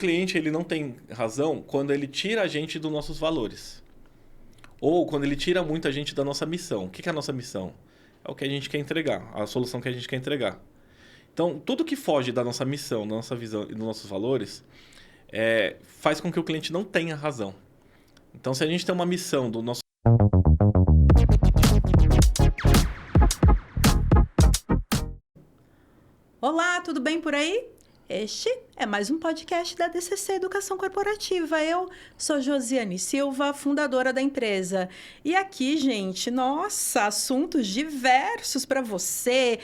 cliente ele não tem razão quando ele tira a gente dos nossos valores. Ou quando ele tira muito a gente da nossa missão. O que é a nossa missão? É o que a gente quer entregar, a solução que a gente quer entregar. Então, tudo que foge da nossa missão, da nossa visão e dos nossos valores, faz com que o cliente não tenha razão. Então, se a gente tem uma missão do nosso... Olá, tudo bem por aí? Este é mais um podcast da DCC Educação Corporativa. Eu sou Josiane Silva, fundadora da empresa. E aqui, gente, nossa, assuntos diversos para você,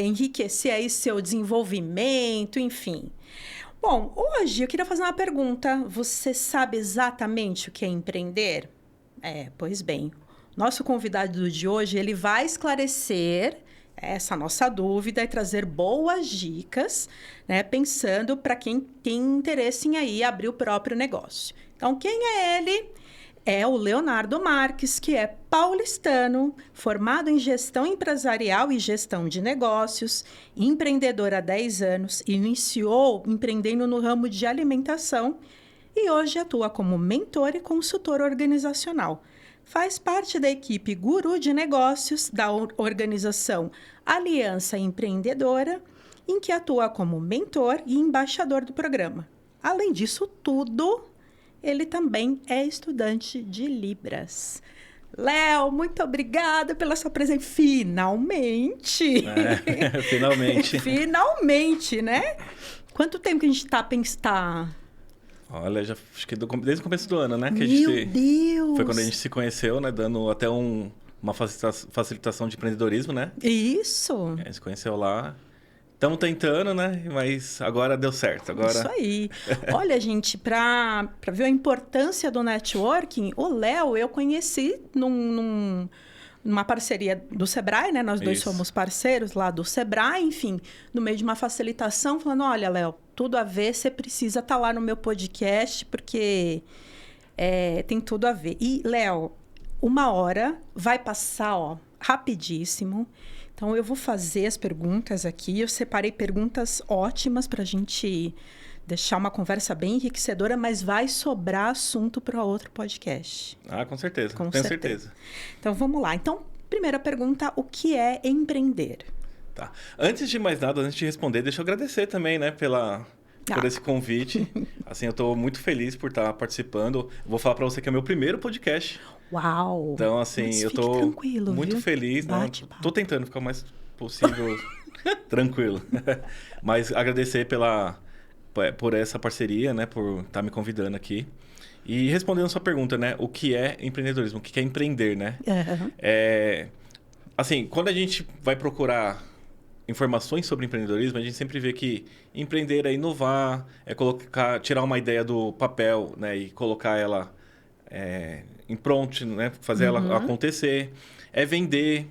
enriquecer aí seu desenvolvimento, enfim. Bom, hoje eu queria fazer uma pergunta. Você sabe exatamente o que é empreender? Pois bem, nosso convidado de hoje, ele vai esclarecer essa nossa dúvida e trazer boas dicas, né? Pensando para quem tem interesse em aí abrir o próprio negócio. Então, quem é ele? É o Leonardo Marques, que é paulistano, formado em gestão empresarial e gestão de negócios, empreendedor há 10 anos, iniciou empreendendo no ramo de alimentação e hoje atua como mentor e consultor organizacional. Faz parte da equipe Guru de Negócios da organização Aliança Empreendedora, em que atua como mentor e embaixador do programa. Além disso tudo, ele também é estudante de Libras. Léo, muito obrigada pela sua presença. Finalmente! Finalmente. Finalmente, né? Quanto tempo que a gente está... Olha, já acho que desde o começo do ano, né? Que Meu Deus! Foi quando a gente se conheceu, né? Dando até uma facilitação de empreendedorismo, né? Isso! A gente se conheceu lá. Estamos tentando, né? Mas agora deu certo. Agora... Isso aí. Olha, gente, para ver a importância do networking, o Léo eu conheci numa parceria do Sebrae, né? Nós dois somos parceiros lá do Sebrae, enfim, no meio de uma facilitação, falando, olha, Léo, tudo a ver, você precisa estar lá no meu podcast, porque tem tudo a ver. E, Léo, 1 hora vai passar, rapidíssimo. Então, eu vou fazer as perguntas aqui. Eu separei perguntas ótimas para a gente deixar uma conversa bem enriquecedora, mas vai sobrar assunto para outro podcast. Ah, com certeza. Tenho certeza. Então, vamos lá. Então, primeira pergunta, o que é empreender? Tá. Antes de mais nada, antes de responder, deixa eu agradecer também, né, por esse convite. Assim, eu estou muito feliz por estar participando. Vou falar para você que é o meu primeiro podcast. Uau! Então, assim, mas eu tô muito feliz, né? Tô tentando ficar o mais possível tranquilo. Mas agradecer por essa parceria, né? Por estar me convidando aqui. E respondendo a sua pergunta, né? O que é empreendedorismo? O que é empreender, né? Uhum. Assim, quando a gente vai procurar informações sobre empreendedorismo, a gente sempre vê que empreender é inovar, tirar uma ideia do papel, né? E colocar ela em prompt, né? Fazer ela acontecer. É vender,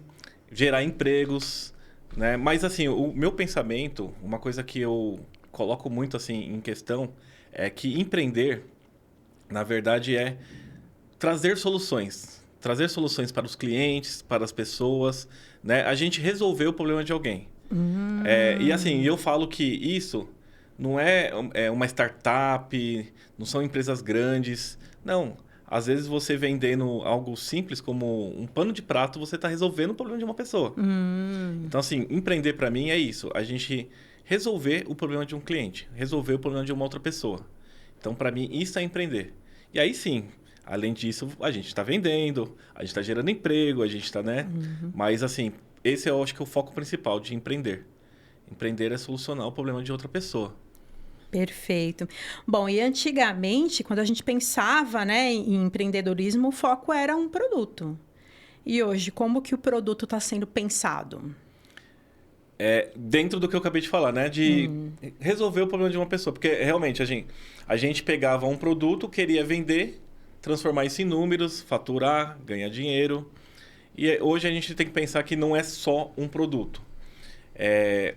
gerar empregos, né? Mas, assim, o meu pensamento, uma coisa que eu coloco muito, assim, em questão, é que empreender, na verdade, é trazer soluções. Trazer soluções para os clientes, para as pessoas, né? A gente resolver o problema de alguém. E, assim, eu falo que isso não é uma startup, não são empresas grandes. Não. Às vezes, você vendendo algo simples, como um pano de prato, você está resolvendo o problema de uma pessoa. Então, assim, empreender para mim é isso. A gente resolver o problema de um cliente, resolver o problema de uma outra pessoa. Então, para mim, isso é empreender. E aí, sim, além disso, a gente está vendendo, a gente está gerando emprego, a gente está, né? Mas, assim, esse eu acho que é o foco principal de empreender. Empreender é solucionar o problema de outra pessoa. Perfeito. Bom, e antigamente, quando a gente pensava, né, em empreendedorismo, o foco era um produto. E hoje, como que o produto está sendo pensado? Dentro do que eu acabei de falar, né? De resolver o problema de uma pessoa. Porque, realmente, a gente pegava um produto, queria vender, transformar isso em números, faturar, ganhar dinheiro. E hoje a gente tem que pensar que não é só um produto.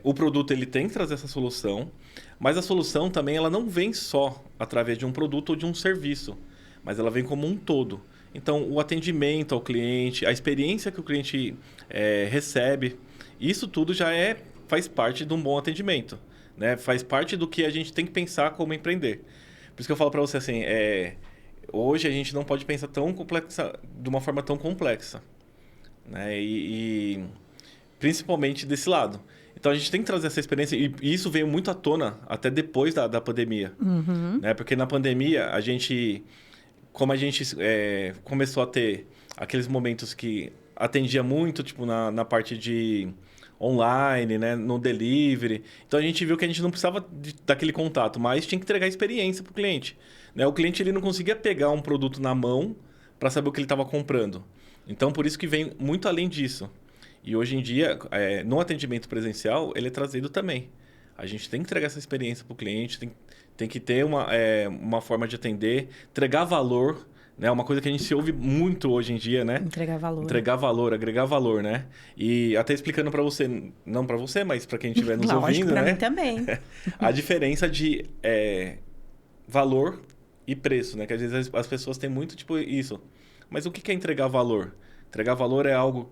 O produto ele tem que trazer essa solução, mas a solução também ela não vem só através de um produto ou de um serviço, mas ela vem como um todo. Então, o atendimento ao cliente, a experiência que o cliente recebe, isso tudo já faz parte de um bom atendimento, né? Faz parte do que a gente tem que pensar como empreender. Por isso que eu falo para você assim, hoje a gente não pode pensar de uma forma tão complexa, né? E principalmente desse lado. Então a gente tem que trazer essa experiência, e isso veio muito à tona até depois da pandemia. Né? Porque na pandemia, como a gente começou a ter aqueles momentos que atendia muito, tipo, na parte de online, né? No delivery. Então a gente viu que a gente não precisava daquele contato, mas tinha que entregar experiência para o cliente. Né? O cliente ele não conseguia pegar um produto na mão para saber o que ele estava comprando. Então por isso que vem muito além disso. E hoje em dia, no atendimento presencial, ele é trazido também. A gente tem que entregar essa experiência para o cliente, tem que ter uma forma de atender, entregar valor, né? Uma coisa que a gente se ouve muito hoje em dia, né? Entregar valor. Entregar valor, agregar valor, né? E até explicando para você, não para você, mas para quem estiver nos Lógico, ouvindo, pra né? mim também. A diferença de valor e preço, né? Que às vezes as pessoas têm muito tipo isso. Mas o que é entregar valor? Entregar valor é algo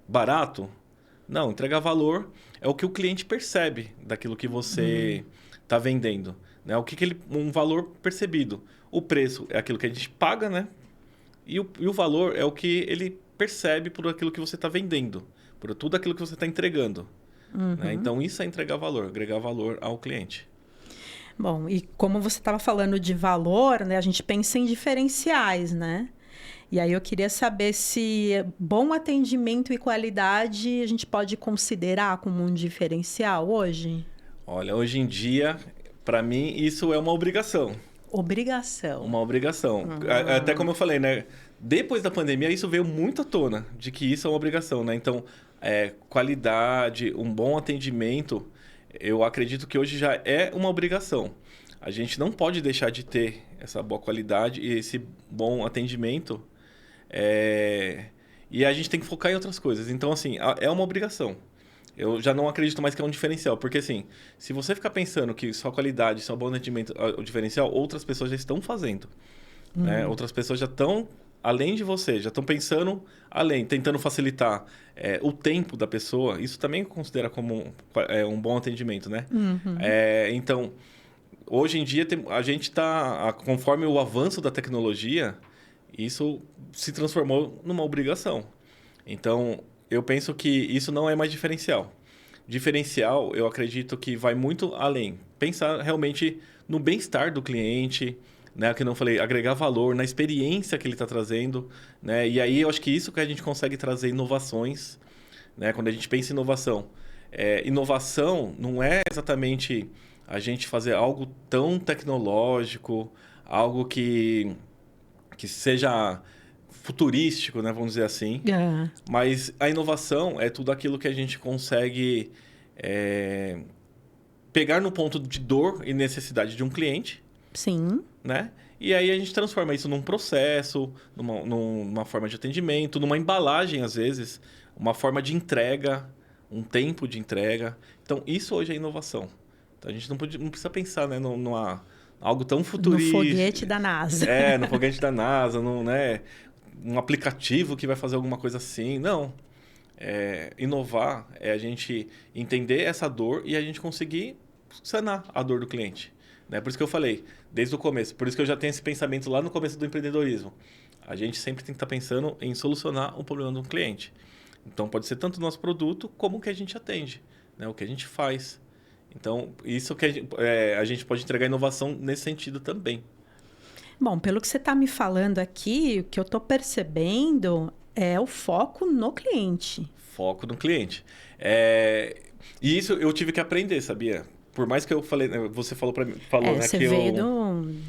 barato? Não, entregar valor é o que o cliente percebe daquilo que você está vendendo. Né? O que um valor percebido. O preço é aquilo que a gente paga, né? E o valor é o que ele percebe por aquilo que você está vendendo, por tudo aquilo que você está entregando. Né? Então, isso é entregar valor, agregar valor ao cliente. Bom, e como você estava falando de valor, né? A gente pensa em diferenciais, né? E aí eu queria saber se bom atendimento e qualidade a gente pode considerar como um diferencial hoje? Olha, hoje em dia, para mim, isso é uma obrigação. Obrigação. Uma obrigação. Até como eu falei, né? Depois da pandemia, isso veio muito à tona, de que isso é uma obrigação, né? Então, qualidade, um bom atendimento, eu acredito que hoje já é uma obrigação. A gente não pode deixar de ter essa boa qualidade e esse bom atendimento. E a gente tem que focar em outras coisas. Então, assim, é uma obrigação. Eu já não acredito mais que é um diferencial. Porque, assim, se você ficar pensando que só qualidade, só bom atendimento é o diferencial, outras pessoas já estão fazendo. Né? Outras pessoas já estão além de você, já estão pensando além, tentando facilitar o tempo da pessoa. Isso também considera como um bom atendimento, né? Então, hoje em dia, a gente está, conforme o avanço da tecnologia, isso se transformou numa obrigação. Então, eu penso que isso não é mais diferencial. Diferencial, eu acredito que vai muito além. Pensar realmente no bem-estar do cliente, né? Que não falei, agregar valor na experiência que ele está trazendo, né? E aí eu acho que isso que a gente consegue trazer inovações, né? Quando a gente pensa em inovação. Inovação não é exatamente a gente fazer algo tão tecnológico, algo que seja futurístico, né? Vamos dizer assim. Mas a inovação é tudo aquilo que a gente consegue pegar no ponto de dor e necessidade de um cliente. Sim. Né? E aí a gente transforma isso num processo, numa forma de atendimento, numa embalagem, às vezes, uma forma de entrega, um tempo de entrega. Então, isso hoje é inovação. Então, a gente não precisa pensar, né, algo tão futurista. No foguete da NASA. No foguete da NASA, né, um aplicativo que vai fazer alguma coisa assim. Não. Inovar é a gente entender essa dor e a gente conseguir sanar a dor do cliente. Né? Por isso que eu falei, desde o começo. Por isso que eu já tenho esse pensamento lá no começo do empreendedorismo. A gente sempre tem que estar pensando em solucionar o problema de um cliente. Então, pode ser tanto o nosso produto como o que a gente atende, né? O que a gente faz. Então, isso que a gente pode entregar inovação nesse sentido também. Bom, pelo que você está me falando aqui, o que eu estou percebendo é o foco no cliente. Foco no cliente. E isso eu tive que aprender, sabia? Por mais que eu falei, você falou para mim, né, você que veio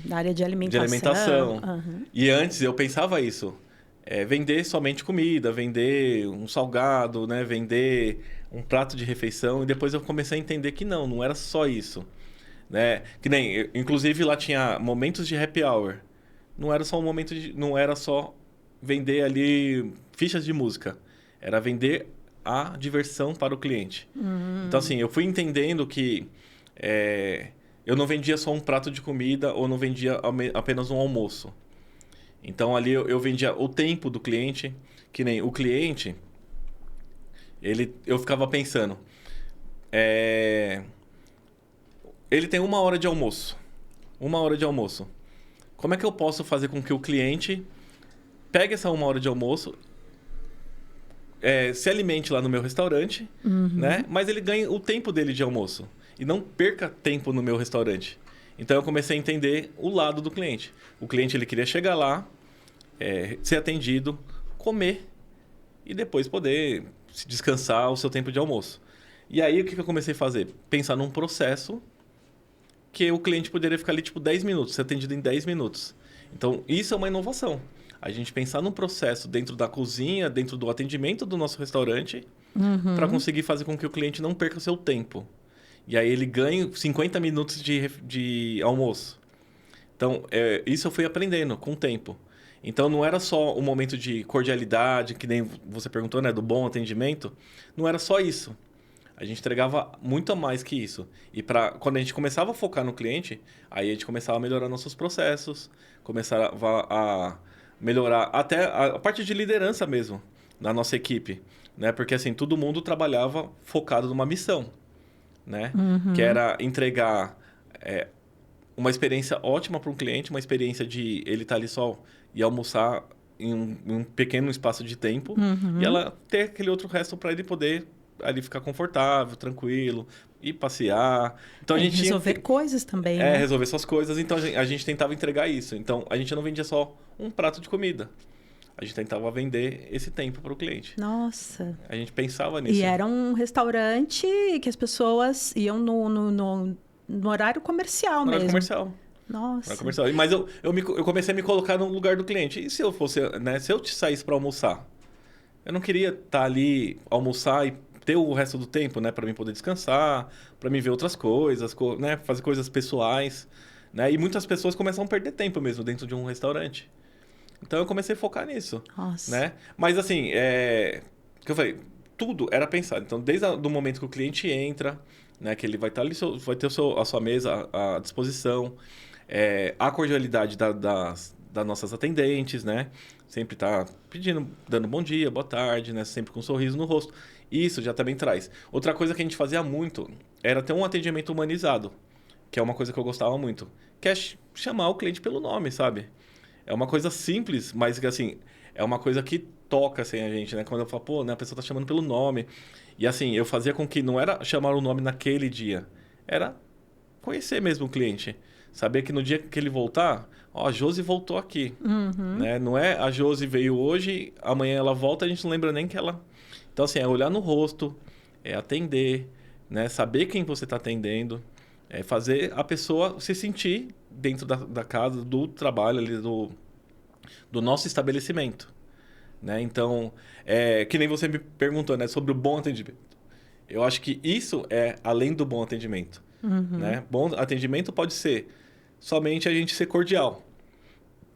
da área de alimentação. De alimentação. Uhum. E antes eu pensava isso, vender somente comida, vender um salgado, né, vender um prato de refeição. E depois eu comecei a entender que não era só isso, né? Que nem, inclusive lá tinha momentos de happy hour. Não era só não era só vender ali fichas de música, era vender a diversão para o cliente. Então assim, eu fui entendendo que eu não vendia só um prato de comida ou não vendia apenas um almoço. Então, ali eu vendia o tempo do cliente, que nem o cliente, eu ficava pensando, ele tem 1 hora de almoço. 1 hora de almoço. Como é que eu posso fazer com que o cliente pegue essa 1 hora de almoço, se alimente lá no meu restaurante, né? Mas ele ganhe o tempo dele de almoço e não perca tempo no meu restaurante. Então eu comecei a entender o lado do cliente. O cliente ele queria chegar lá, ser atendido, comer e depois poder se descansar o seu tempo de almoço. E aí o que eu comecei a fazer? Pensar num processo que o cliente poderia ficar ali tipo 10 minutos, ser atendido em 10 minutos. Então isso é uma inovação. A gente pensar num processo dentro da cozinha, dentro do atendimento do nosso restaurante, para conseguir fazer com que o cliente não perca o seu tempo. E aí ele ganhe 50 minutos de almoço. Então, isso eu fui aprendendo com o tempo. Então, não era só o momento de cordialidade, que nem você perguntou, né? Do bom atendimento. Não era só isso. A gente entregava muito a mais que isso. E quando a gente começava a focar no cliente, aí a gente começava a melhorar nossos processos, começava a melhorar até a parte de liderança mesmo na nossa equipe, né? Porque assim, todo mundo trabalhava focado numa missão, né? Que era entregar uma experiência ótima para um cliente, uma experiência de ele estar ali só e almoçar em um pequeno espaço de tempo e ela ter aquele outro resto para ele poder ali ficar confortável, tranquilo, ir passear. Então a gente resolver coisas também, né? Resolver suas coisas. Então a gente tentava entregar isso. Então a gente não vendia só um prato de comida. A gente tentava vender esse tempo para o cliente. Nossa. A gente pensava nisso. E era um restaurante que as pessoas iam no horário comercial mesmo. Horário comercial. Nossa. Horário comercial. Mas eu comecei a me colocar no lugar do cliente. E se eu fosse, né? Se eu te saísse para almoçar? Eu não queria estar ali, almoçar e ter o resto do tempo, né? Para mim poder descansar, para mim ver outras coisas, né? Fazer coisas pessoais, né? E muitas pessoas começam a perder tempo mesmo dentro de um restaurante. Então eu comecei a focar nisso. Nossa. Né? Mas assim, que eu falei, tudo era pensado. Então, desde o momento que o cliente entra, né, que ele vai estar ali, vai ter a sua mesa à disposição, a cordialidade das nossas atendentes, né? Sempre tá pedindo, dando bom dia, boa tarde, né? Sempre com um sorriso no rosto. Isso já também traz. Outra coisa que a gente fazia muito era ter um atendimento humanizado, que é uma coisa que eu gostava muito, que é chamar o cliente pelo nome, sabe? É uma coisa simples, mas que assim, é uma coisa que toca assim, a gente, né? Quando eu falo, pô, né, a pessoa tá chamando pelo nome. E assim, eu fazia com que não era chamar o nome naquele dia, era conhecer mesmo o cliente. Saber que no dia que ele voltar, ó, a Josi voltou aqui. Né? Não é a Josi veio hoje, amanhã ela volta, a gente não lembra nem que ela... Então assim, é olhar no rosto, é atender, né? Saber quem você está atendendo, é fazer a pessoa se sentir dentro da casa, do trabalho, ali, do nosso estabelecimento. Né? Então, que nem você me perguntou, né, sobre o bom atendimento. Eu acho que isso é além do bom atendimento. Né? Bom atendimento pode ser somente a gente ser cordial.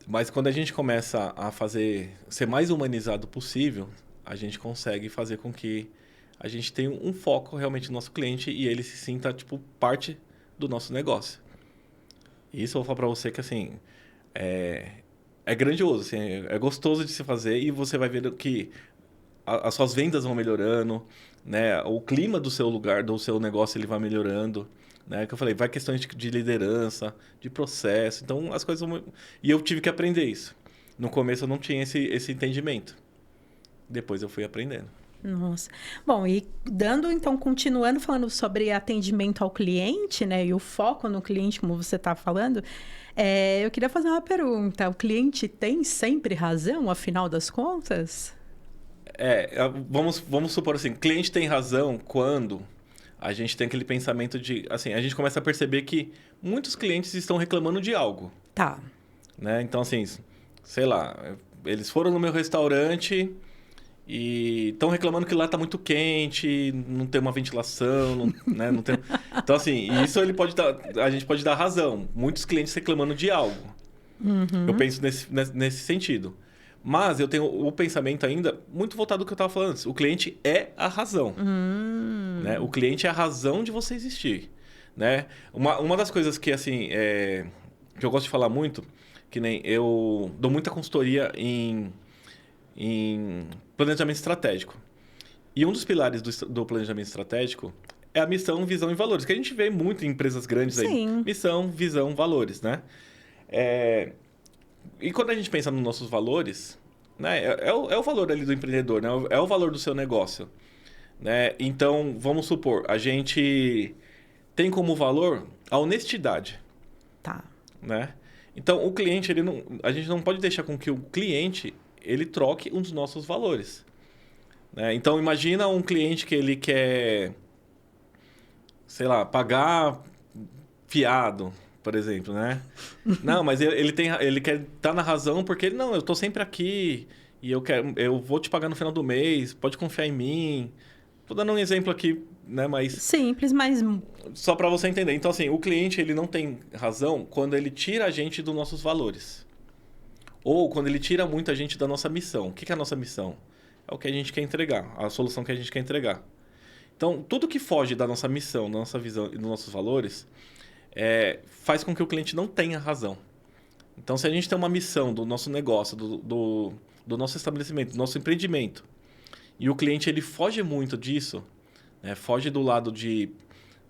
Mas quando a gente começa a ser mais humanizado possível, a gente consegue fazer com que a gente tenha um foco realmente no nosso cliente e ele se sinta, tipo, parte do nosso negócio. E isso eu vou falar para você que, assim, é grandioso, assim, é gostoso de se fazer e você vai ver que as suas vendas vão melhorando, né? O clima do seu lugar, do seu negócio, ele vai melhorando, né? Que eu falei, vai questões de liderança, de processo, então as coisas vão... E eu tive que aprender isso. No começo eu não tinha esse entendimento. Depois eu fui aprendendo. Nossa. Bom, e então, continuando falando sobre atendimento ao cliente, né? E o foco no cliente, como você está falando, eu queria fazer uma pergunta. O cliente tem sempre razão, afinal das contas? Vamos supor assim, cliente tem razão quando a gente tem aquele pensamento de... Assim, a gente começa a perceber que muitos clientes estão reclamando de algo. Tá. Né? Então, assim, sei lá, eles foram no meu restaurante... E estão reclamando que lá está muito quente, não tem uma ventilação, né? Não tem... Então, assim, isso a gente pode dar razão. Muitos clientes reclamando de algo. Eu penso nesse sentido. Mas eu tenho o pensamento ainda muito voltado do que eu estava falando antes. O cliente é a razão. Né? O cliente é a razão de você existir. Né? Uma das coisas que, assim, que eu gosto de falar muito, que nem eu dou muita consultoria em planejamento estratégico. E um dos pilares do planejamento estratégico é a missão, visão e valores, que a gente vê muito em empresas grandes aí. Sim. Missão, visão, valores, né? E quando a gente pensa nos nossos valores, né? É o valor ali do empreendedor, né? É o valor do seu negócio, né? Então, vamos supor, a gente tem como valor a honestidade, Tá. né? Então, o cliente, a gente não pode deixar com que o cliente ele troque um dos nossos valores, né? Então, imagina um cliente que ele quer, sei lá, pagar fiado, por exemplo, né? Não, mas ele quer estar na razão porque não, eu estou sempre aqui e eu vou te pagar no final do mês, pode confiar em mim. Tô dando um exemplo aqui, né? Mas Simples, mas... só para você entender. Então, assim, o cliente ele não tem razão quando ele tira a gente dos nossos valores. Ou quando ele tira muito a gente da nossa missão. O que é a nossa missão? É o que a gente quer entregar, a solução que a gente quer entregar. Então, tudo que foge da nossa missão, da nossa visão e dos nossos valores, faz com que o cliente não tenha razão. Então, se a gente tem uma missão do nosso negócio, do nosso estabelecimento, do nosso empreendimento, e o cliente ele foge muito disso, né? Foge do lado de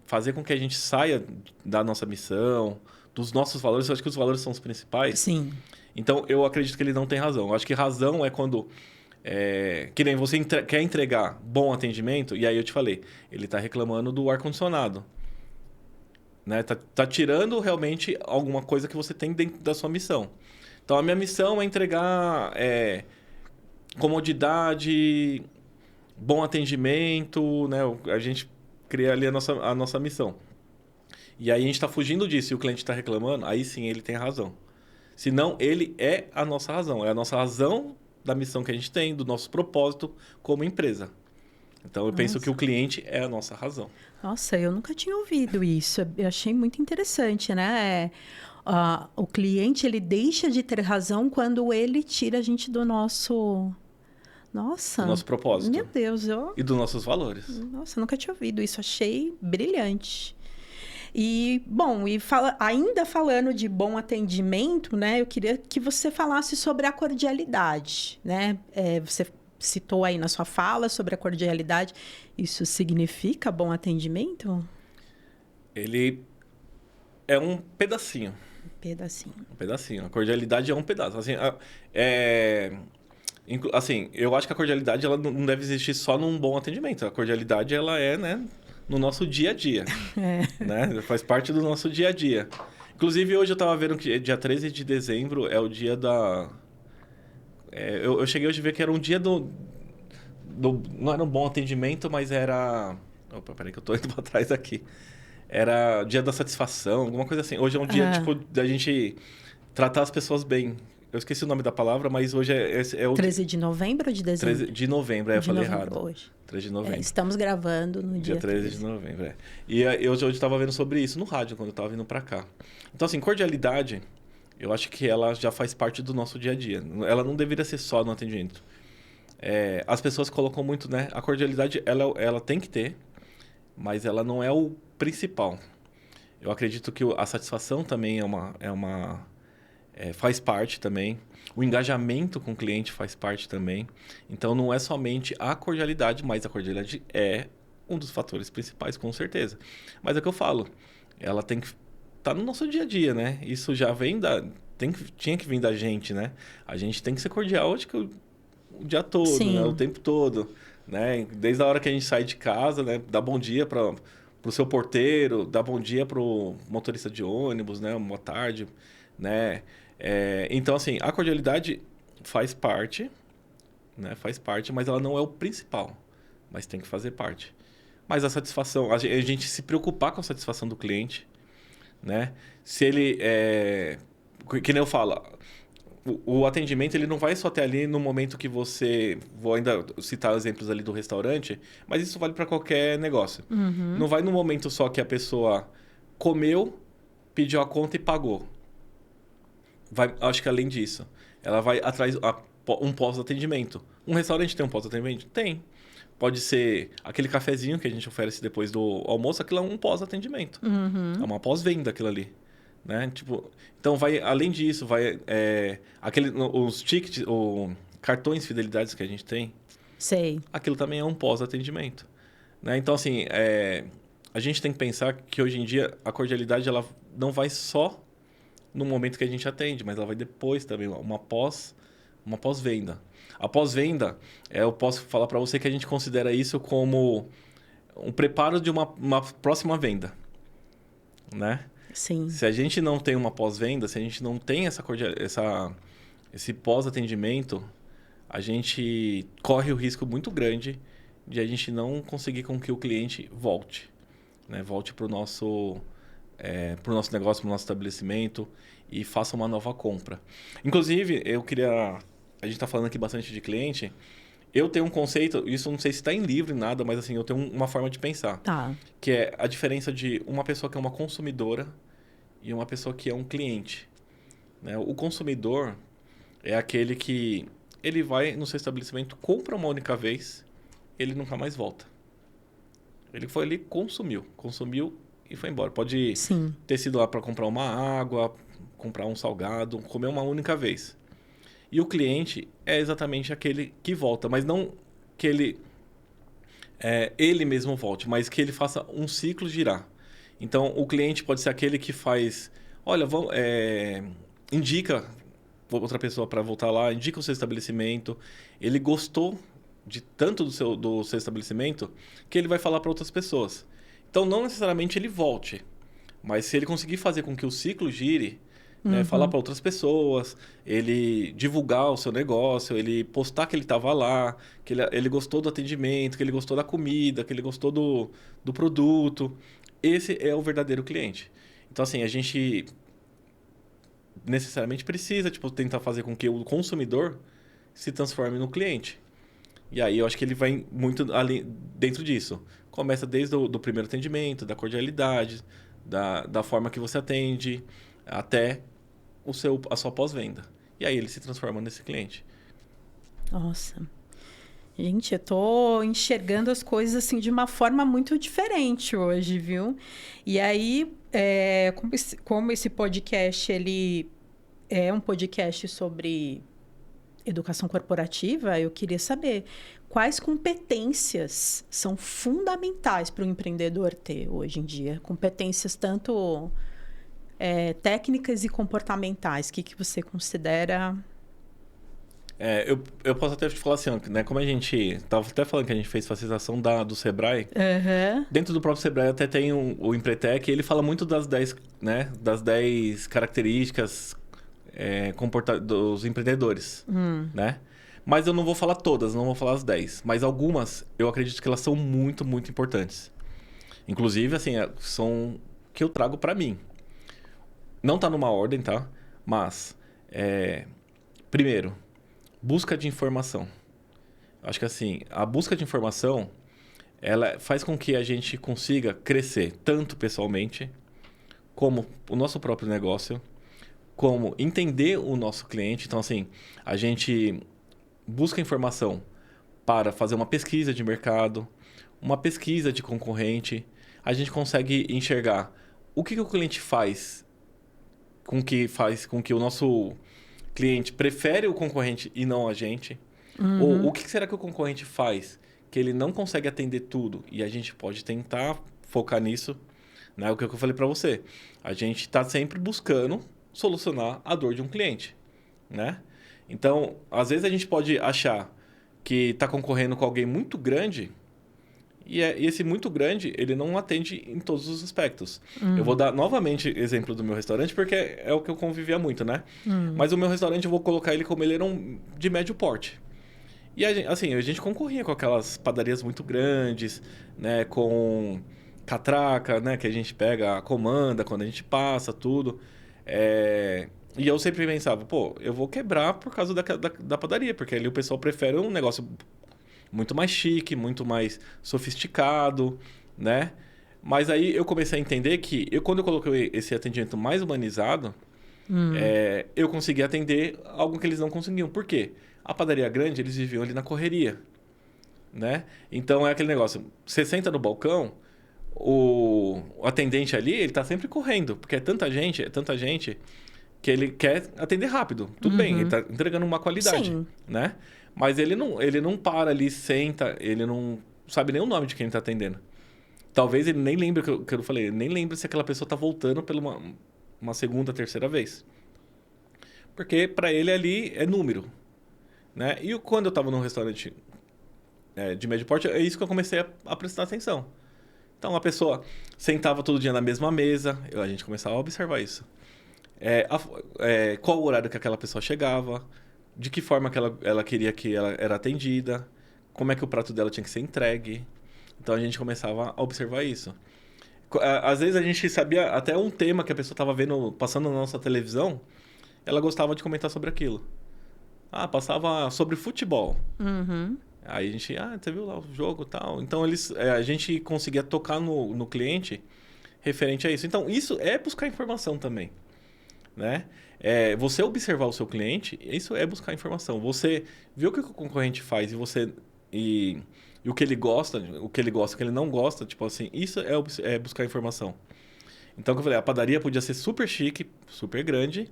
fazer com que a gente saia da nossa missão, dos nossos valores. Eu acho que os valores são os principais. Sim. Então, eu acredito que ele não tem razão. Eu acho que razão é quando... que nem você quer entregar bom atendimento, e aí eu te falei, ele está reclamando do ar-condicionado. Né? Tá tirando realmente alguma coisa que você tem dentro da sua missão. Então, a minha missão é entregar comodidade, bom atendimento, né? A gente cria ali a nossa missão. E aí a gente está fugindo disso e o cliente está reclamando, aí sim ele tem razão. Senão, ele é a nossa razão. É a nossa razão da missão que a gente tem, do nosso propósito como empresa. Então, eu penso que o cliente é a nossa razão. Nossa, eu nunca tinha ouvido isso. Eu achei muito interessante, né? O cliente, ele deixa de ter razão quando ele tira a gente do nosso... Nossa. Do nosso propósito. Meu Deus, E dos nossos valores. Nossa, eu nunca tinha ouvido isso. Achei brilhante. E, bom, ainda falando de bom atendimento, né? Eu queria que você falasse sobre a cordialidade, né? Você citou aí na sua fala sobre a cordialidade. Isso significa bom atendimento? Ele é um pedacinho. Um pedacinho. A cordialidade é um pedaço. Assim, eu acho que a cordialidade ela não deve existir só num bom atendimento. A cordialidade ela é, né, no nosso dia a dia. Né? Faz parte do nosso dia a dia. Inclusive, hoje eu estava vendo que dia 13 de dezembro é o dia da... eu cheguei hoje a ver que era um dia não era um bom atendimento, mas era... Opa, peraí que eu tô indo para trás aqui. Era o dia da satisfação, alguma coisa assim. Hoje é um dia, tipo, da gente tratar as pessoas bem. Eu esqueci o nome da palavra, mas hoje é o... 13 de novembro ou de dezembro? 13 de novembro, eu falei errado. Hoje. 13 de novembro. Estamos gravando no dia 13 de novembro, E eu hoje estava vendo sobre isso no rádio, quando eu estava vindo para cá. Então, assim, cordialidade, eu acho que ela já faz parte do nosso dia a dia. Ela não deveria ser só no atendimento. As pessoas colocam muito, né? A cordialidade, ela tem que ter, mas ela não é o principal. Eu acredito que a satisfação também faz parte também. O engajamento com o cliente faz parte também. Então, não é somente a cordialidade, mas a cordialidade é um dos fatores principais, com certeza. Mas é o que eu falo, ela tem que estar no nosso dia a dia, né? Isso já vem tinha que vir da gente, né? A gente tem que ser cordial, acho que o dia todo, né? O tempo todo, né? Desde a hora que a gente sai de casa, né? Dá bom dia para o seu porteiro, dá bom dia para o motorista de ônibus, né? Boa tarde, né? Então, assim, a cordialidade faz parte, né? Faz parte, mas ela não é o principal, mas tem que fazer parte. Mas a satisfação, a gente se preocupar com a satisfação do cliente, né? Se ele, que nem eu falo, o atendimento ele não vai só ter ali no momento que você... Vou ainda citar exemplos ali do restaurante, mas isso vale para qualquer negócio. Uhum. Não vai no momento só que a pessoa comeu, pediu a conta e pagou. Acho que além disso, ela vai atrás um pós-atendimento. Um restaurante tem um pós-atendimento? Tem. Pode ser aquele cafezinho que a gente oferece depois do almoço, aquilo é um pós-atendimento. Uhum. É uma pós-venda aquilo ali. Né? Tipo, então, além disso, os tickets, ou cartões fidelidades que a gente tem, Sei. aquilo também é um pós-atendimento. Né? Então, assim, a gente tem que pensar que hoje em dia a cordialidade ela não vai só no momento que a gente atende, mas ela vai depois também, uma pós-venda. A pós-venda, eu posso falar para você que a gente considera isso como um preparo de uma próxima venda, né? Sim. Se a gente não tem uma pós-venda, se a gente não tem esse pós-atendimento, a gente corre o risco muito grande de a gente não conseguir com que o cliente volte, né? Volte para o nosso negócio, para o nosso estabelecimento e faça uma nova compra. Inclusive, a gente está falando aqui bastante de cliente. Eu tenho um conceito, isso não sei se está em livro nem nada, mas assim, eu tenho uma forma de pensar. Tá. Que é a diferença de uma pessoa que é uma consumidora e uma pessoa que é um cliente, né? O consumidor é aquele que ele vai no seu estabelecimento, compra uma única vez, ele nunca mais volta. Ele foi ali, consumiu e foi embora. Pode Sim. ter sido lá para comprar uma água, comprar um salgado, comer uma única vez. E o cliente é exatamente aquele que volta, mas não que ele mesmo volte, mas que ele faça um ciclo girar. Então, o cliente pode ser aquele que faz... Olha, indica outra pessoa para voltar lá, indica o seu estabelecimento. Ele gostou de tanto do seu estabelecimento que ele vai falar para outras pessoas. Então, não necessariamente ele volte, mas se ele conseguir fazer com que o ciclo gire, né, falar para outras pessoas, ele divulgar o seu negócio, ele postar que ele estava lá, que ele gostou do atendimento, que ele gostou da comida, que ele gostou do produto. Esse é o verdadeiro cliente. Então, assim, a gente necessariamente precisa tentar fazer com que o consumidor se transforme no cliente. E aí eu acho que ele vai muito ali dentro disso. Começa desde o primeiro atendimento, da cordialidade, da forma que você atende, até a sua pós-venda. E aí ele se transforma nesse cliente. Nossa. Gente, eu tô enxergando as coisas assim de uma forma muito diferente hoje, viu? E aí, como esse podcast ele é um podcast sobre educação corporativa, eu queria saber quais competências são fundamentais para o empreendedor ter hoje em dia. Competências tanto técnicas e comportamentais. O que você considera? Eu posso até te falar assim, né? Como a gente estava até falando que a gente fez facilitação do Sebrae, dentro do próprio Sebrae até tem o Empretec, e ele fala muito das 10, né? Das 10 características dos empreendedores, né? Mas eu não vou falar todas, não vou falar as 10. Mas algumas, eu acredito que elas são muito, muito importantes. Inclusive, assim, são que eu trago para mim. Não tá numa ordem, tá? Mas, primeiro, busca de informação. Acho que assim, a busca de informação, ela faz com que a gente consiga crescer tanto pessoalmente, como o nosso próprio negócio, como entender o nosso cliente. Então, assim, a gente busca informação para fazer uma pesquisa de mercado, uma pesquisa de concorrente. A gente consegue enxergar o que o cliente faz com que o nosso cliente prefere o concorrente e não a gente. Ou o que será que o concorrente faz que ele não consegue atender tudo e a gente pode tentar focar nisso, né? O que eu falei para você. A gente está sempre buscando solucionar a dor de um cliente, né? Então, às vezes a gente pode achar que está concorrendo com alguém muito grande e esse muito grande, ele não atende em todos os aspectos. Eu vou dar novamente exemplo do meu restaurante, porque é o que eu convivia muito, né? Mas o meu restaurante, eu vou colocar ele como ele era de médio porte. E a gente concorria com aquelas padarias muito grandes, né? Com catraca, né? Que a gente pega a comanda quando a gente passa, tudo. E eu sempre pensava, eu vou quebrar por causa da padaria, porque ali o pessoal prefere um negócio muito mais chique, muito mais sofisticado, né? Mas aí eu comecei a entender que quando eu coloquei esse atendimento mais humanizado, eu consegui atender algo que eles não conseguiam. Por quê? A padaria grande, eles viviam ali na correria, né? Então é aquele negócio, você senta no balcão, o atendente ali, ele tá sempre correndo, porque é tanta gente que ele quer atender rápido. Tudo bem, ele tá entregando uma qualidade, Sim. né? Mas ele não para ali, senta, ele não sabe nem o nome de quem está atendendo. talvez ele nem lembre que eu falei, ele nem lembre se aquela pessoa está voltando pela uma segunda, terceira vez. Porque para ele ali é número, né? E quando eu estava num restaurante de médio porte, é isso que eu comecei a prestar atenção. Então, a pessoa sentava todo dia na mesma mesa, a gente começava a observar isso. Qual o horário que aquela pessoa chegava, de que forma que ela queria que ela era atendida, como é que o prato dela tinha que ser entregue. Então, a gente começava a observar isso. Às vezes, a gente sabia até um tema que a pessoa estava vendo, passando na nossa televisão, ela gostava de comentar sobre aquilo. Passava sobre futebol. Uhum. Aí a gente, você viu lá o jogo e tal. Então, a gente conseguia tocar no cliente referente a isso. Então, isso é buscar informação também, né? Você observar o seu cliente, isso é buscar informação. Você vê o que o concorrente faz e o que ele gosta, o que ele não gosta, tipo assim, isso é buscar informação. Então, como eu falei, a padaria podia ser super chique, super grande,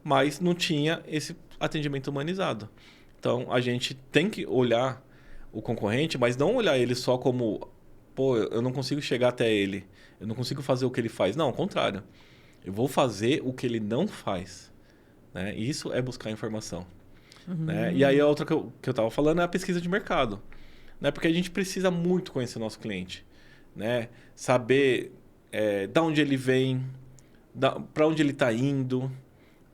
mas não tinha esse atendimento humanizado. Então, a gente tem que olhar o concorrente, mas não olhar ele só como, eu não consigo chegar até ele, eu não consigo fazer o que ele faz. Não, ao contrário. Eu vou fazer o que ele não faz. Né? Isso é buscar informação. Uhum. Né? E aí, a outra que eu estava falando é a pesquisa de mercado. Né? Porque a gente precisa muito conhecer o nosso cliente. Né? Saber de onde ele vem, para onde ele está indo,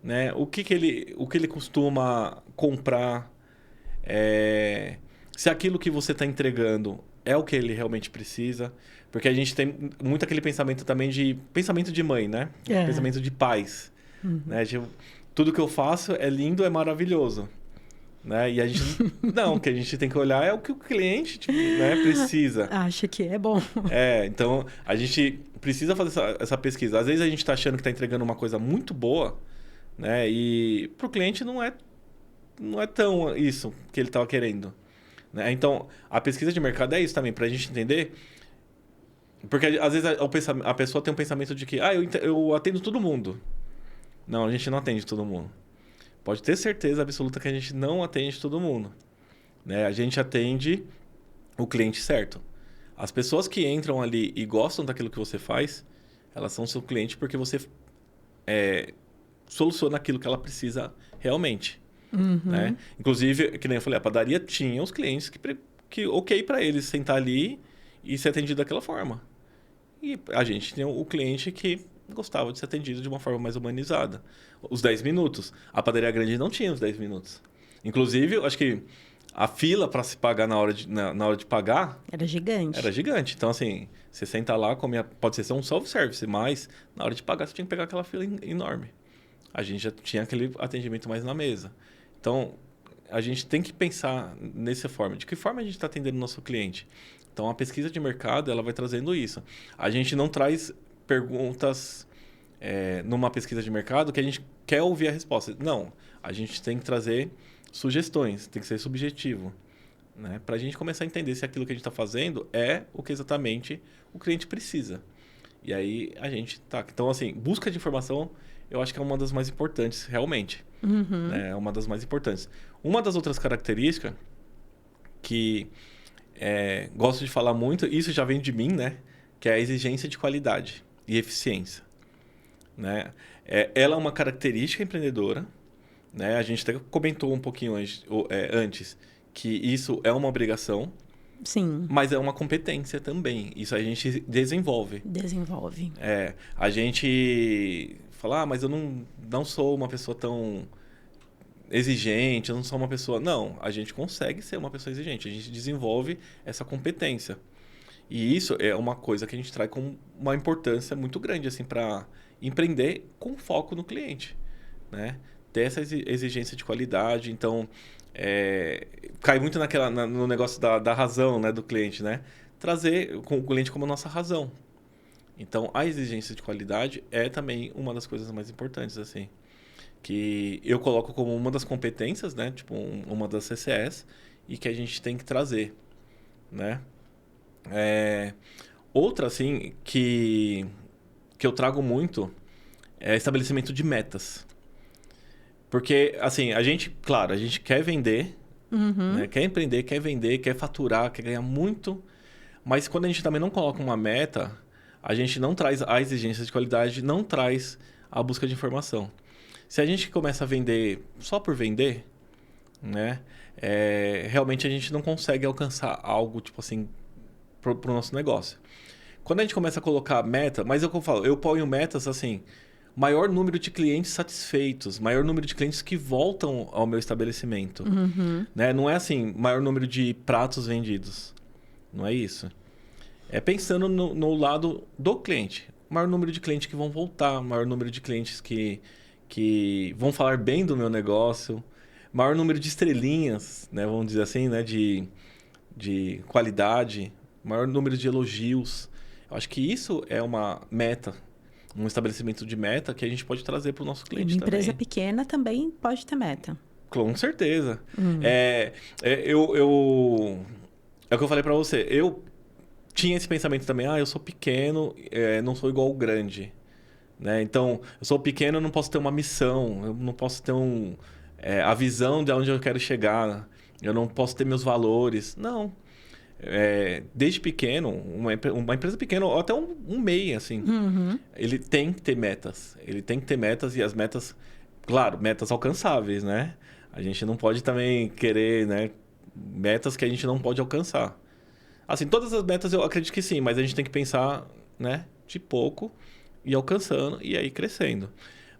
né? O que ele costuma comprar, se aquilo que você está entregando é o que ele realmente precisa. Porque a gente tem muito aquele pensamento também pensamento de mãe, né? Pensamento de pais. Uhum. Né? Tudo que eu faço é lindo, é maravilhoso. Né? E a gente... Não, o que a gente tem que olhar é o que o cliente né, precisa. Acha que é bom. Então a gente precisa fazer essa pesquisa. Às vezes a gente está achando que está entregando uma coisa muito boa, né? E para o cliente não é tão isso que ele estava querendo. Né? Então, a pesquisa de mercado é isso também, para a gente entender. Porque às vezes a pessoa tem um pensamento de que eu atendo todo mundo. Não, a gente não atende todo mundo. Pode ter certeza absoluta que a gente não atende todo mundo. Né? A gente atende o cliente certo. As pessoas que entram ali e gostam daquilo que você faz, elas são seu cliente porque você soluciona aquilo que ela precisa realmente. Uhum. Né? Inclusive, que nem eu falei, a padaria tinha os clientes que ok para eles sentar ali e ser atendido daquela forma. E a gente tinha o cliente que gostava de ser atendido de uma forma mais humanizada. Os 10 minutos. A padaria grande não tinha os 10 minutos. Inclusive, eu acho que a fila para se pagar na hora de pagar... Era gigante. Era gigante. Então, assim, você senta lá, pode ser um self-service, mas na hora de pagar você tinha que pegar aquela fila enorme. A gente já tinha aquele atendimento mais na mesa. Então, a gente tem que pensar nessa forma. De que forma a gente está atendendo o nosso cliente? Então, a pesquisa de mercado ela vai trazendo isso. A gente não traz perguntas numa pesquisa de mercado que a gente quer ouvir a resposta. Não, a gente tem que trazer sugestões, tem que ser subjetivo. Né? Para a gente começar a entender se aquilo que a gente está fazendo é o que exatamente o cliente precisa. E aí a gente tá. Então, assim, busca de informação eu acho que é uma das mais importantes, realmente. Uhum. Né? É uma das mais importantes. Uma das outras características que gosto de falar muito, isso já vem de mim, né? Que é a exigência de qualidade e eficiência. Né? Ela é uma característica empreendedora. Né? A gente até comentou um pouquinho antes que isso é uma obrigação. Sim. Mas é uma competência também. Isso a gente desenvolve. Desenvolve. A gente fala, mas eu não sou uma pessoa tão exigente, eu não sou uma pessoa... Não, a gente consegue ser uma pessoa exigente. A gente desenvolve essa competência. E isso é uma coisa que a gente traz com uma importância muito grande assim, para empreender com foco no cliente. Né? Ter essa exigência de qualidade. Então... cai muito no negócio da razão, né, do cliente, né? Trazer o cliente como nossa razão. Então, a exigência de qualidade é também uma das coisas mais importantes, assim. Que eu coloco como uma das competências, né? Tipo, uma das CCS e que a gente tem que trazer, né? Outra, assim, que eu trago muito é estabelecimento de metas. Porque, assim, a gente quer vender, uhum. né? Quer empreender, quer vender, quer faturar, quer ganhar muito. Mas quando a gente também não coloca uma meta, a gente não traz a exigência de qualidade, não traz a busca de informação. Se a gente começa a vender só por vender, né, realmente a gente não consegue alcançar algo, tipo assim, pro nosso negócio. Quando a gente começa a colocar meta, mas é o que eu falo, eu ponho metas assim, maior número de clientes satisfeitos, maior número de clientes que voltam ao meu estabelecimento. Né? Não é assim, maior número de pratos vendidos. Não é isso. É pensando no lado do cliente. Maior número de clientes que vão voltar, maior número de clientes que vão falar bem do meu negócio, maior número de estrelinhas, né? Vamos dizer assim, né? De qualidade, maior número de elogios. Eu acho que isso é uma meta, um estabelecimento de meta que a gente pode trazer para o nosso cliente Uma também. empresa pequena também pode ter meta. Com certeza. É o que eu falei para você. Eu tinha esse pensamento também. Eu sou pequeno, não sou igual ao grande. Né? Então, eu sou pequeno, eu não posso ter uma missão. Eu não posso ter a visão de onde eu quero chegar. Eu não posso ter meus valores. Não. Desde pequeno, uma empresa pequena, ou até um MEI, assim, ele tem que ter metas. Ele tem que ter metas e as metas, claro, metas alcançáveis, né? A gente não pode também querer, né, metas que a gente não pode alcançar. Assim, todas as metas eu acredito que sim, mas a gente tem que pensar, né, de pouco e alcançando e aí crescendo.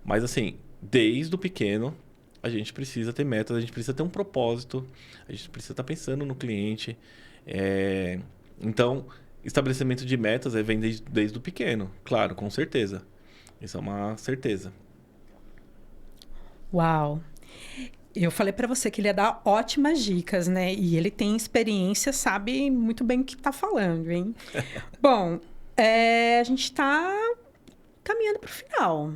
Mas assim, desde o pequeno, a gente precisa ter metas, a gente precisa ter um propósito, a gente precisa estar pensando no cliente. Então, estabelecimento de metas vem desde o pequeno, claro, com certeza. Isso é uma certeza. Uau! Eu falei para você que ele ia dar ótimas dicas, né? E ele tem experiência, sabe muito bem o que tá falando, hein? Bom, a gente está caminhando para o final.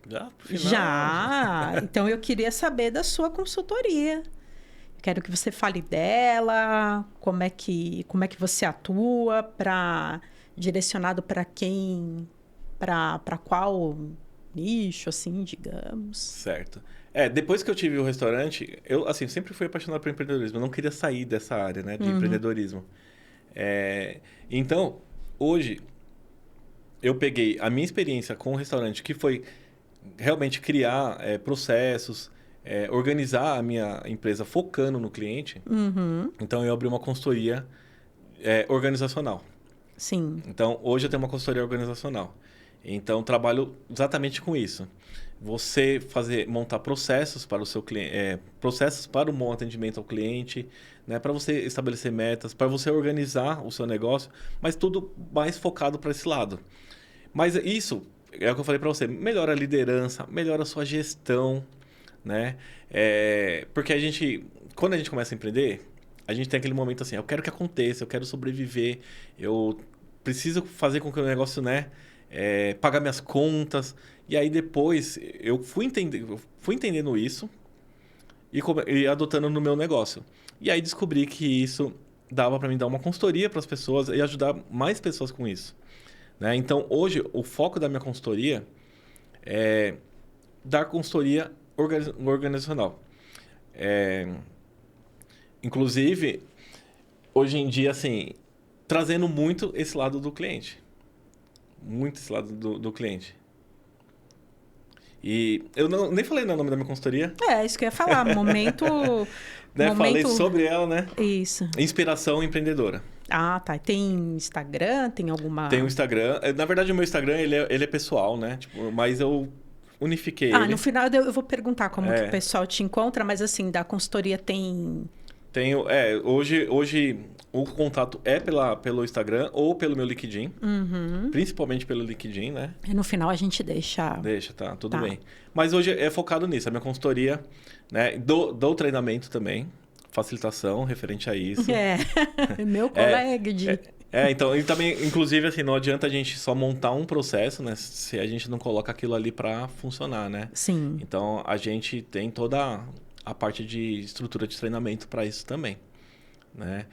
Já? Pro final? Já! Então, eu queria saber da sua consultoria. Quero que você fale dela, como é que você atua, direcionado para quem, para qual nicho, assim, digamos. Certo. Depois que eu tive o restaurante, eu, assim, sempre fui apaixonado por empreendedorismo. Eu não queria sair dessa área, né, de empreendedorismo. Então, hoje, eu peguei a minha experiência com o restaurante, que foi realmente criar processos, organizar a minha empresa focando no cliente. Então, eu abri uma consultoria organizacional. Sim. Então, hoje eu tenho uma consultoria organizacional. Então, trabalho exatamente com isso. Você montar processos para o seu cliente, processos para um bom atendimento ao cliente, né? Para você estabelecer metas, para você organizar o seu negócio, mas tudo mais focado para esse lado. Mas isso, é o que eu falei para você, melhora a liderança, melhora a sua gestão, né? Porque quando a gente começa a empreender, a gente tem aquele momento assim, eu quero que aconteça, eu quero sobreviver, eu preciso fazer com que o negócio, né? Pagar minhas contas. E aí depois eu fui entendendo isso e adotando no meu negócio. E aí descobri que isso dava para mim dar uma consultoria para as pessoas e ajudar mais pessoas com isso. Né? Então hoje o foco da minha consultoria é dar consultoria organizacional. Inclusive, hoje em dia, assim, trazendo muito esse lado do cliente. Muito esse lado do cliente. E eu nem falei o nome da minha consultoria. Isso que eu ia falar. Momento... Falei sobre ela, né? Isso. Inspiração empreendedora. Ah, tá. Tem Instagram? Tem alguma... Tem o Instagram. Na verdade, o meu Instagram, ele é pessoal, né? Mas eu unifiquei ele. No final eu vou perguntar como que o pessoal te encontra, mas assim, da consultoria tem... Tenho, hoje o contato é pelo Instagram ou pelo meu LinkedIn. Principalmente pelo LinkedIn, né? E no final a gente deixa... Deixa, tá, tudo bem. Mas hoje é focado nisso, a minha consultoria, né? Dou treinamento também, facilitação referente a isso. Meu colega de... Então, e também, inclusive, assim, não adianta a gente só montar um processo, né? Se a gente não coloca aquilo ali para funcionar, né? Sim. Então, a gente tem toda a parte de estrutura de treinamento para isso também, né?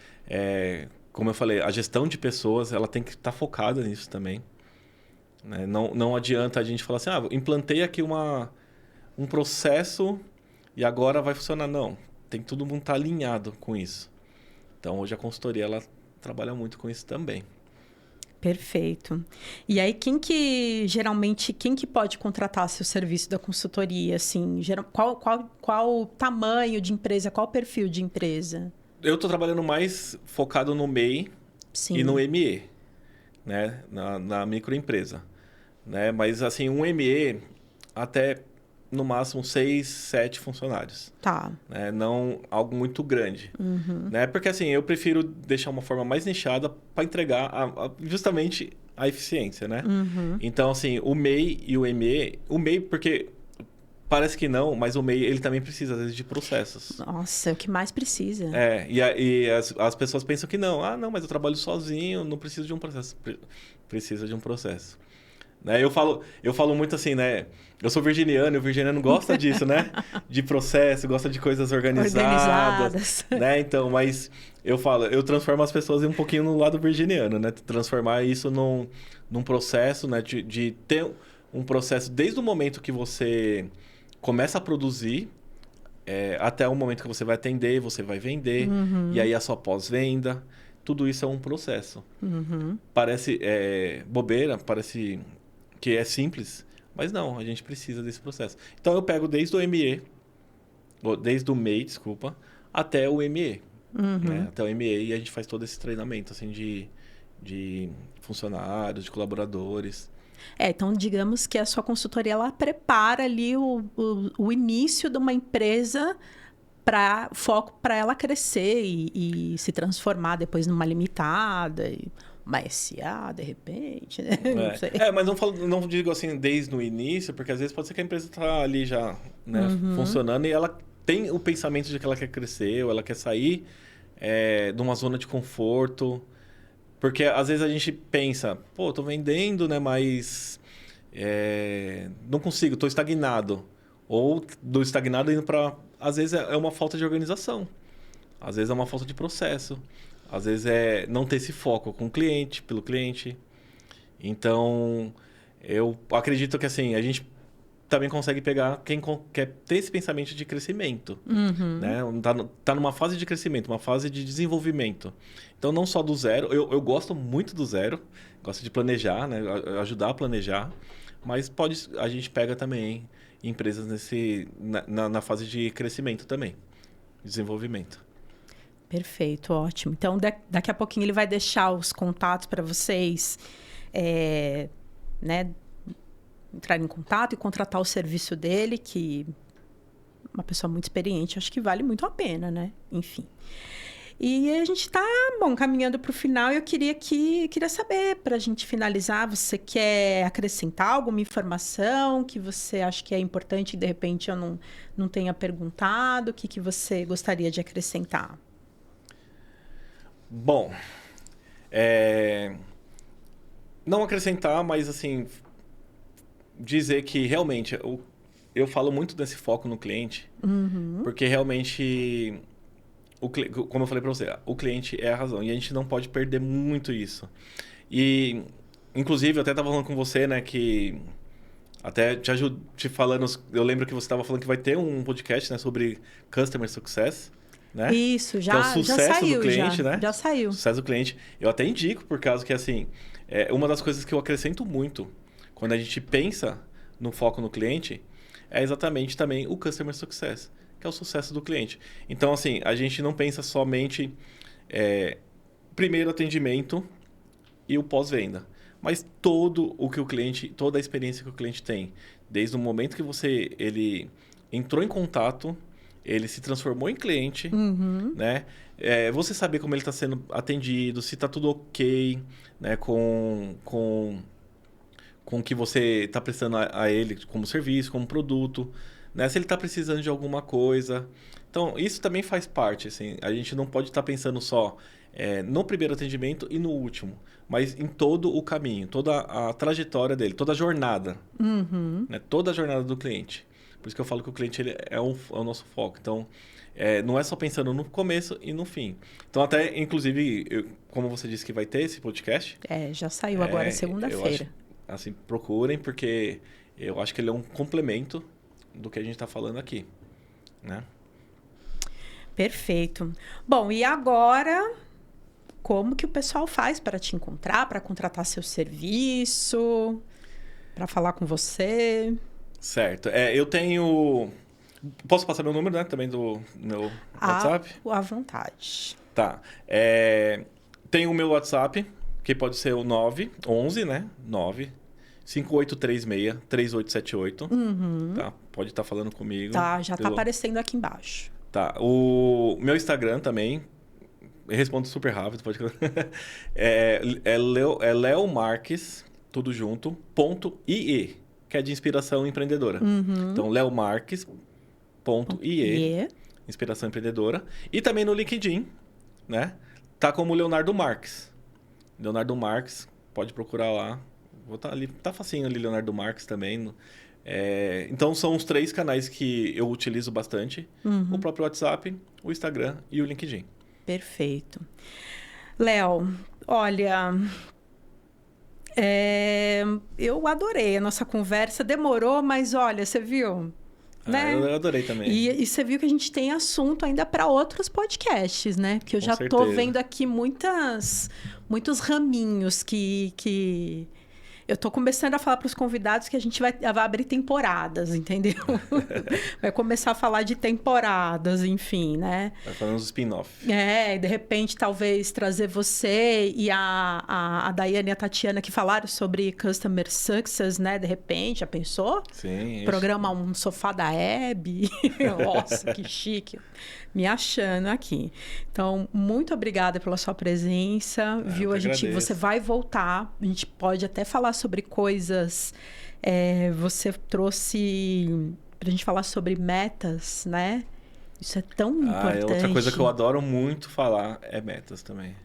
Como eu falei, a gestão de pessoas, ela tem que estar focada nisso também, né? Não adianta a gente falar assim, implantei aqui um processo e agora vai funcionar. Não, tem que todo mundo estar alinhado com isso. Então, hoje a consultoria, ela trabalha muito com isso também. Perfeito. E aí, quem que pode contratar seu serviço da consultoria? Assim, qual o tamanho de empresa, qual o perfil de empresa? Eu estou trabalhando mais focado no MEI Sim. e no ME, né? Na microempresa. Né? Mas, assim, um ME até, no máximo, 6, 7 funcionários. Tá. Né? Não algo muito grande. Né? Porque, assim, eu prefiro deixar uma forma mais nichada para entregar justamente a eficiência, né? Então, assim, o MEI e o ME... O MEI, porque parece que não, mas o MEI, ele também precisa, às vezes, de processos. Nossa, é o que mais precisa. E as pessoas pensam que não. Ah, não, mas eu trabalho sozinho, não preciso de um processo. Precisa de um processo. Né? Eu falo muito assim, né? Eu sou virginiano e o virginiano gosta disso, né? De processo, gosta de coisas organizadas. Né? Então, mas eu transformo as pessoas um pouquinho no lado virginiano, né? Transformar isso num processo, né? De ter um processo desde o momento que você começa a produzir até o momento que você vai atender, você vai vender, e aí a sua pós-venda. Tudo isso é um processo. Parece bobeira, parece que é simples, mas não, a gente precisa desse processo. Então eu pego desde o MEI, desculpa, até o ME. Né? Até o ME e a gente faz todo esse treinamento assim, de funcionários, de colaboradores. Então, digamos que a sua consultoria ela prepara ali o início de uma empresa foco para ela crescer e se transformar depois numa limitada, uma SA, de repente, né? Não sei. Mas não digo assim desde o início, porque às vezes pode ser que a empresa está ali já, né, funcionando e ela tem o pensamento de que ela quer crescer ou ela quer sair de uma zona de conforto. Porque às vezes a gente pensa, pô, tô vendendo, né, mas não consigo, tô estagnado. Ou do estagnado indo para... Às vezes é uma falta de organização. Às vezes é uma falta de processo. Às vezes é não ter esse foco com o cliente, pelo cliente. Então, eu acredito que assim, a gente também consegue pegar quem quer ter esse pensamento de crescimento. Né? Tá numa fase de crescimento, uma fase de desenvolvimento. Então, não só do zero. Eu gosto muito do zero. Gosto de planejar, né? Ajudar a planejar. Mas a gente pega também empresas na fase de crescimento também. Desenvolvimento. Perfeito, ótimo. Então, daqui a pouquinho ele vai deixar os contatos para vocês, né, entrar em contato e contratar o serviço dele, que uma pessoa muito experiente, acho que vale muito a pena, né? Enfim. E a gente está, caminhando para o final. Eu queria saber, para a gente finalizar, você quer acrescentar alguma informação que você acha que é importante e, de repente, eu não tenha perguntado? O que você gostaria de acrescentar? Bom, não acrescentar, mas assim, dizer que realmente eu falo muito desse foco no cliente, porque realmente, como eu falei para você, o cliente é a razão e a gente não pode perder muito isso. E, inclusive, eu até estava falando com você, né, que até te falando, eu lembro que você estava falando que vai ter um podcast, né, sobre Customer Success. Né? Isso, já, que é o sucesso já saiu, do cliente, né? Já saiu. Sucesso do cliente. Eu até indico, por causa que, assim, uma das coisas que eu acrescento muito quando a gente pensa no foco no cliente é exatamente também o Customer Success, que é o sucesso do cliente. Então, assim, a gente não pensa somente primeiro atendimento e o pós-venda, mas todo o que o cliente, toda a experiência que o cliente tem, desde o momento que ele entrou em contato, ele se transformou em cliente, né? Você saber como ele está sendo atendido, se está tudo ok, né? Com o que você está prestando a ele como serviço, como produto, né? Se ele está precisando de alguma coisa. Então, isso também faz parte, assim. A gente não pode estar pensando só no primeiro atendimento e no último, mas em todo o caminho, toda a trajetória dele, toda a jornada, né? Toda a jornada do cliente. Por isso que eu falo que o cliente ele é o nosso foco. Então, não é só pensando no começo e no fim. Então, até, inclusive, como você disse que vai ter esse podcast... já saiu agora, segunda-feira. Assim, procurem, porque eu acho que ele é um complemento do que a gente está falando aqui, né? Perfeito. Bom, e agora como que o pessoal faz para te encontrar, para contratar seu serviço, para falar com você. Certo. Eu tenho... Posso passar meu número, né? Também do meu WhatsApp? À vontade. Tá. Tem o meu WhatsApp, que pode ser o 911, né? 5836-3878. Tá? Pode estar falando comigo. Tá, já tá aparecendo aqui embaixo. Tá. O meu Instagram também. Eu respondo super rápido. Pode... Leo Marques, tudo junto, .ie, que é de inspiração empreendedora. Então, leomarques.ie, inspiração empreendedora. E também no LinkedIn, né? Tá como Leonardo Marques. Leonardo Marques, pode procurar lá. Vou estar ali, tá facinho ali, Leonardo Marques também. Então, são os 3 canais que eu utilizo bastante. O próprio WhatsApp, o Instagram e o LinkedIn. Perfeito. Léo, olha... eu adorei a nossa conversa. Demorou, mas olha, você viu... né? Eu adorei também. E você viu que a gente tem assunto ainda para outros podcasts, né? Porque eu já tô vendo aqui muitos raminhos que eu tô começando a falar para os convidados que a gente vai abrir temporadas, entendeu? Vai começar a falar de temporadas, enfim, né? Vai fazer uns spin-off. E de repente, talvez trazer você e a Daiane e a Tatiana que falaram sobre Customer Success, né? De repente, já pensou? Sim. Programa um sofá da Hebe. Nossa, que chique. Me achando aqui. Então, muito obrigada pela sua presença. Viu? Você vai voltar. A gente pode até falar sobre coisas. Você trouxe pra gente falar sobre metas, né? Isso é tão importante. Outra coisa que eu adoro muito falar é metas também.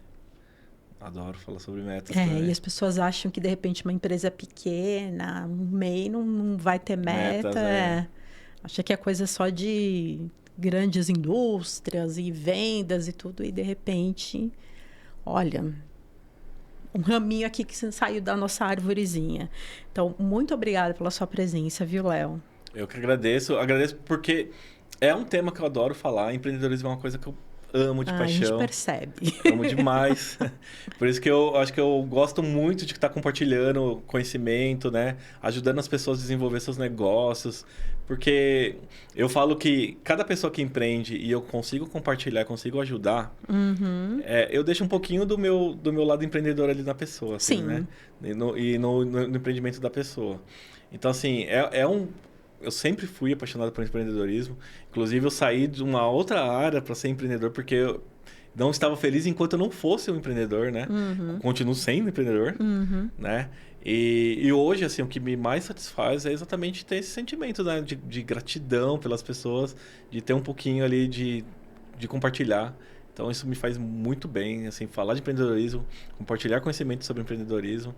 Adoro falar sobre metas também. E as pessoas acham que, de repente, uma empresa pequena, um MEI, não vai ter meta. Acha que é coisa só de grandes indústrias e vendas e tudo. E, de repente, olha, um raminho aqui que saiu da nossa árvorezinha. Então, muito obrigada pela sua presença, viu, Léo? Eu que agradeço. Agradeço porque é um tema que eu adoro falar. Empreendedorismo é uma coisa que eu amo de paixão. A gente percebe. Amo demais. Por isso que eu acho que eu gosto muito de estar compartilhando conhecimento, né? Ajudando as pessoas a desenvolver seus negócios. Porque eu falo que cada pessoa que empreende e eu consigo compartilhar, consigo ajudar, eu deixo um pouquinho do meu lado empreendedor ali na pessoa. Assim, sim. Né? E no empreendimento da pessoa. Então, assim, eu sempre fui apaixonado por empreendedorismo. Inclusive, eu saí de uma outra área para ser empreendedor, porque eu não estava feliz enquanto eu não fosse um empreendedor, né? Continuo sendo empreendedor, né? E hoje, assim, o que me mais satisfaz é exatamente ter esse sentimento, né? De gratidão pelas pessoas, de ter um pouquinho ali de compartilhar. Então, isso me faz muito bem, assim, falar de empreendedorismo, compartilhar conhecimento sobre empreendedorismo.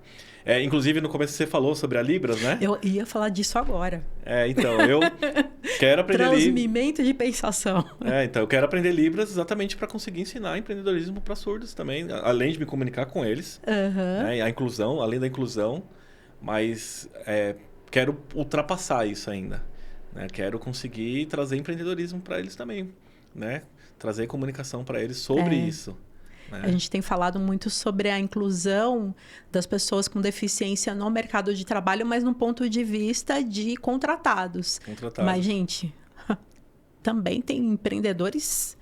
Inclusive, no começo você falou sobre a Libras, né? Eu ia falar disso agora. Então, eu quero aprender Libras. Transmimento de pensação. Então, eu quero aprender Libras exatamente para conseguir ensinar empreendedorismo para surdos também, além de me comunicar com eles. Né? A inclusão, além da inclusão, mas quero ultrapassar isso ainda. Né? Quero conseguir trazer empreendedorismo para eles também, né? Trazer comunicação para eles sobre isso. Né? A gente tem falado muito sobre a inclusão das pessoas com deficiência no mercado de trabalho, mas no ponto de vista de contratados. Mas, gente, também tem empreendedores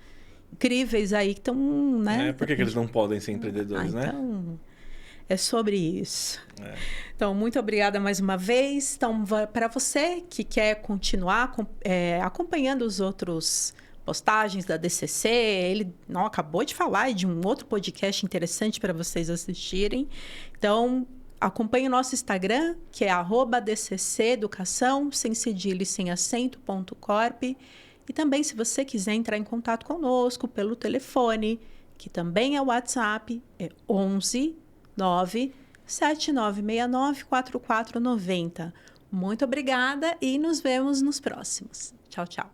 incríveis aí que estão, né? Por que eles não podem ser empreendedores, né? Então, é sobre isso. Então, muito obrigada mais uma vez. Então, para você que quer continuar acompanhando os outros postagens da DCC, ele não acabou de falar de um outro podcast interessante para vocês assistirem. Então, acompanhe o nosso Instagram, que é @DCCeducação, sem cedilha e sem acento, .corp. E também, se você quiser entrar em contato conosco pelo telefone, que também é o WhatsApp, é 11 9 7969 4490. Muito obrigada e nos vemos nos próximos. Tchau, tchau.